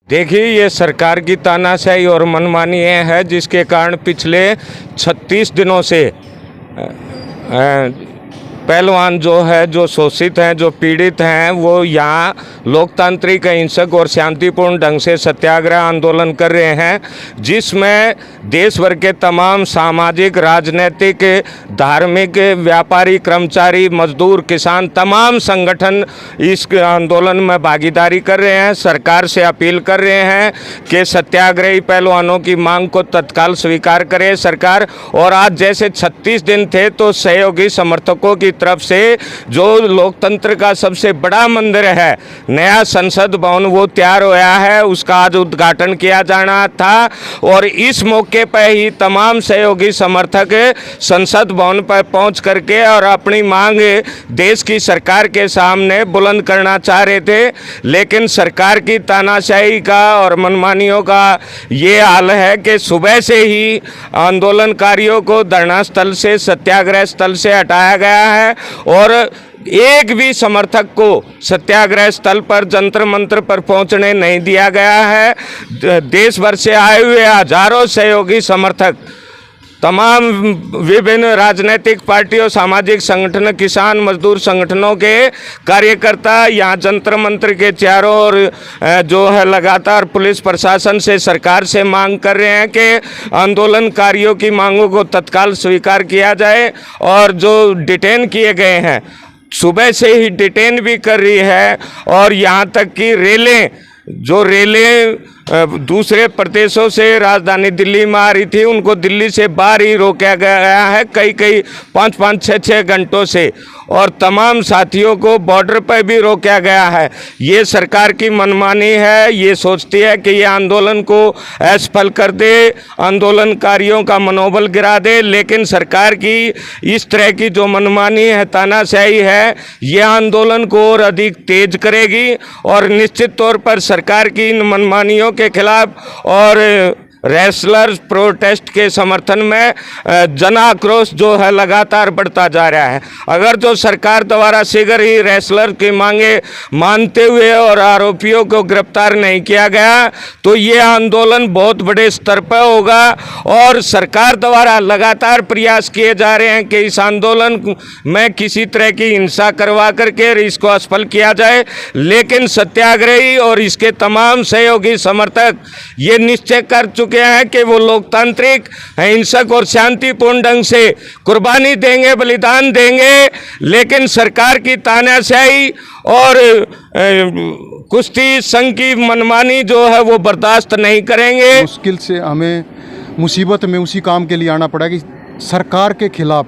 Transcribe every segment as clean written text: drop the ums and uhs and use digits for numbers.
देखिए, ये सरकार की तानाशाही और मनमानी है जिसके कारण पिछले 36 दिनों से पहलवान जो शोषित हैं, जो पीड़ित हैं, वो यहाँ लोकतांत्रिक, अहिंसक और शांतिपूर्ण ढंग से सत्याग्रह आंदोलन कर रहे हैं, जिसमें देश भर के तमाम सामाजिक, राजनीतिक, धार्मिक, व्यापारी, कर्मचारी, मजदूर, किसान, तमाम संगठन इस आंदोलन में भागीदारी कर रहे हैं। सरकार से अपील कर रहे हैं कि सत्याग्रही पहलवानों की मांग को तत्काल स्वीकार करे सरकार। और आज जैसे 36 दिन थे तो सहयोगी समर्थकों की तरफ से जो लोकतंत्र का सबसे बड़ा मंदिर है, नया संसद भवन, वो तैयार होया है, उसका आज उद्घाटन किया जाना था। और इस मौके पर ही तमाम सहयोगी समर्थक संसद भवन पर पहुंच करके और अपनी मांग देश की सरकार के सामने बुलंद करना चाह रहे थे, लेकिन सरकार की तानाशाही का और मनमानियों का ये हाल है कि सुबह से ही आंदोलनकारियों को धरना स्थल से, सत्याग्रह स्थल से हटाया गया है और एक भी समर्थक को सत्याग्रह स्थल पर, जंतर मंतर पर पहुंचने नहीं दिया गया है। देश भर से आए हुए हजारों सहयोगी समर्थक, तमाम विभिन्न राजनीतिक पार्टियों, सामाजिक संगठन, किसान मजदूर संगठनों के कार्यकर्ता यहाँ जंतर मंतर के चारों ओर जो है लगातार पुलिस प्रशासन से, सरकार से मांग कर रहे हैं कि आंदोलनकारियों की मांगों को तत्काल स्वीकार किया जाए। और जो डिटेन किए गए हैं, सुबह से ही डिटेन भी कर रही है और यहाँ तक कि रेलें दूसरे प्रदेशों से राजधानी दिल्ली में आ रही थी, उनको दिल्ली से बाहर ही रोका गया है, कई 5-5, 6-6 घंटों से। और तमाम साथियों को बॉर्डर पर भी रोका गया है। ये सरकार की मनमानी है, ये सोचती है कि ये आंदोलन को असफल कर दे, आंदोलनकारियों का मनोबल गिरा दे, लेकिन सरकार की इस तरह की जो मनमानी है, तानाशाही है, ये आंदोलन को और अधिक तेज करेगी। और निश्चित तौर पर सरकार की इन मनमानियों के खिलाफ और रेसलर्स प्रोटेस्ट के समर्थन में जन आक्रोश जो है लगातार बढ़ता जा रहा है। अगर जो सरकार द्वारा शीघ्र ही रेसलर की मांगे मानते हुए और आरोपियों को गिरफ्तार नहीं किया गया तो ये आंदोलन बहुत बड़े स्तर पर होगा। और सरकार द्वारा लगातार प्रयास किए जा रहे हैं कि इस आंदोलन में किसी तरह की हिंसा करवा करके इसको असफल किया जाए, लेकिन सत्याग्रही और इसके तमाम सहयोगी समर्थक ये निश्चय कर चुके हैं कि वो लोकतांत्रिक, अहिंसक और शांतिपूर्ण ढंग से कुर्बानी देंगे, बलिदान देंगे, लेकिन सरकार की तानाशाही और कुश्ती संघ की मनमानी जो है वो बर्दाश्त नहीं करेंगे। मुश्किल से हमें मुसीबत में उसी काम के लिए आना पड़ा कि सरकार के खिलाफ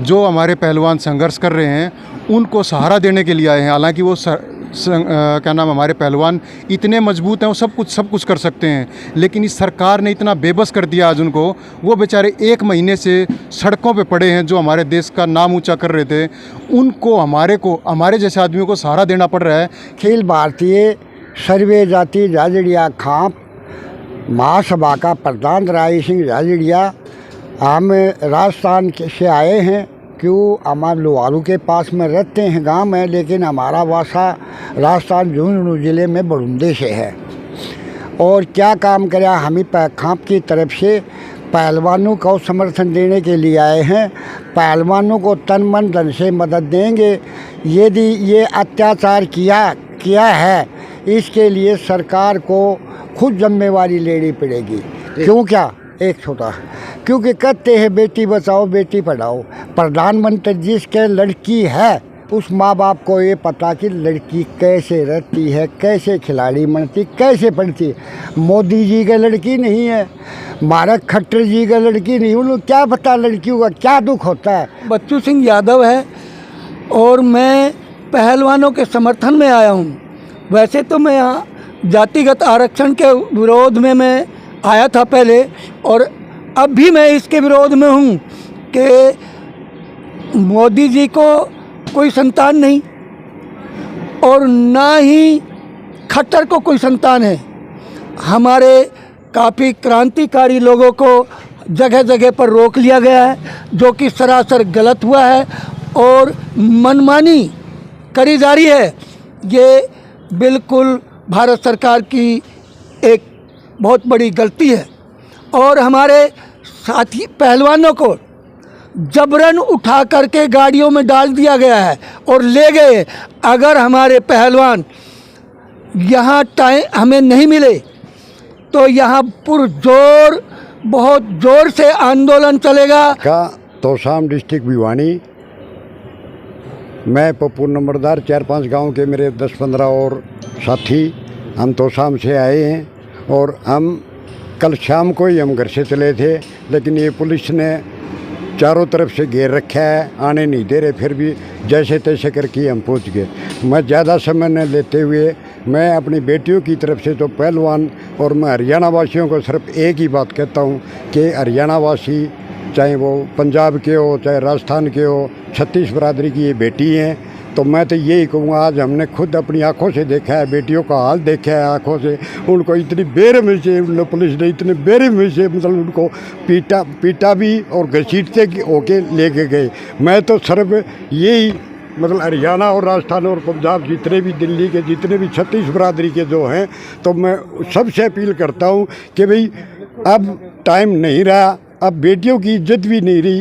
जो हमारे पहलवान संघर्ष कर रहे हैं उनको सहारा देने के लिए आए हैं। हालांकि वो हमारे पहलवान इतने मजबूत हैं, वो सब कुछ कर सकते हैं, लेकिन इस सरकार ने इतना बेबस कर दिया आज उनको। वो बेचारे 1 महीने से सड़कों पे पड़े हैं, जो हमारे देश का नाम ऊंचा कर रहे थे, उनको हमारे जैसे आदमियों को सहारा देना पड़ रहा है। अखिल भारतीय सर्वे जाति झाझड़िया खाप महासभा का प्रधान राय सिंह झाझड़िया, हम राजस्थान से आए हैं। क्यों, हमारे लोहारू के पास में रहते हैं, गांव में, लेकिन हमारा वासा राजस्थान झुंझुनू ज़िले में बड़ुंदे से है। और क्या काम करें, हम ही खाप की तरफ से पहलवानों को समर्थन देने के लिए आए हैं। पहलवानों को तन मन धन से मदद देंगे। यदि ये अत्याचार किया है, इसके लिए सरकार को खुद जिम्मेवारी लेनी पड़ेगी। क्यों, क्या एक छोटा, क्योंकि कहते हैं बेटी बचाओ बेटी पढ़ाओ। प्रधानमंत्री जिसके लड़की है उस माँ बाप को ये पता कि लड़की कैसे रहती है, कैसे खिलाड़ी बनती, कैसे पढ़ती। मोदी जी का लड़की नहीं है, भारत खट्टर जी का लड़की नहीं, उनको क्या पता लड़कियों का क्या दुख होता है। बच्चू सिंह यादव है और मैं पहलवानों के समर्थन में आया हूँ। वैसे तो मैं यहाँ जातिगत आरक्षण के विरोध में मैं आया था पहले, और अब भी मैं इसके विरोध में हूँ कि मोदी जी को कोई संतान नहीं और ना ही खट्टर को कोई संतान है। हमारे काफ़ी क्रांतिकारी लोगों को जगह जगह पर रोक लिया गया है, जो कि सरासर गलत हुआ है और मनमानी करी जा रही है। ये बिल्कुल भारत सरकार की एक बहुत बड़ी गलती है। और हमारे साथी पहलवानों को जबरन उठा करके गाड़ियों में डाल दिया गया है और ले गए। अगर हमारे पहलवान यहाँ टाइम हमें नहीं मिले तो यहाँ पुरजोर बहुत ज़ोर से आंदोलन चलेगा। का तोशाम डिस्ट्रिक्ट भिवानी, मैं पप्पू नंबरदार, 4-5 गांव के मेरे 10-15 और साथी हम तोशाम से आए हैं। और हम कल शाम को ही हम घर से चले थे, लेकिन ये पुलिस ने चारों तरफ से घेर रखा है, आने नहीं दे रहे। फिर भी जैसे तैसे करके हम पहुंच गए। मैं ज़्यादा समय न लेते हुए मैं अपनी बेटियों की तरफ से तो पहलवान और मैं हरियाणा वासियों को सिर्फ एक ही बात कहता हूं कि हरियाणा वासी, चाहे वो पंजाब के हो चाहे राजस्थान के हो, 36 बरादरी की ये बेटी हैं। तो मैं तो यही कहूँगा, आज हमने खुद अपनी आंखों से देखा है, बेटियों का हाल देखा है आंखों से। उनको इतनी बेरहमी से पुलिस ने इतने बेरहमी से मतलब उनको पीटा भी और घसीटते होके लेके गए। मैं तो सिर्फ यही मतलब हरियाणा और राजस्थान और पंजाब, जितने भी दिल्ली के जितने भी 36 बरादरी के जो हैं, तो मैं सबसे अपील करता हूँ कि भाई अब टाइम नहीं रहा, अब बेटियों की इज्जत भी नहीं रही।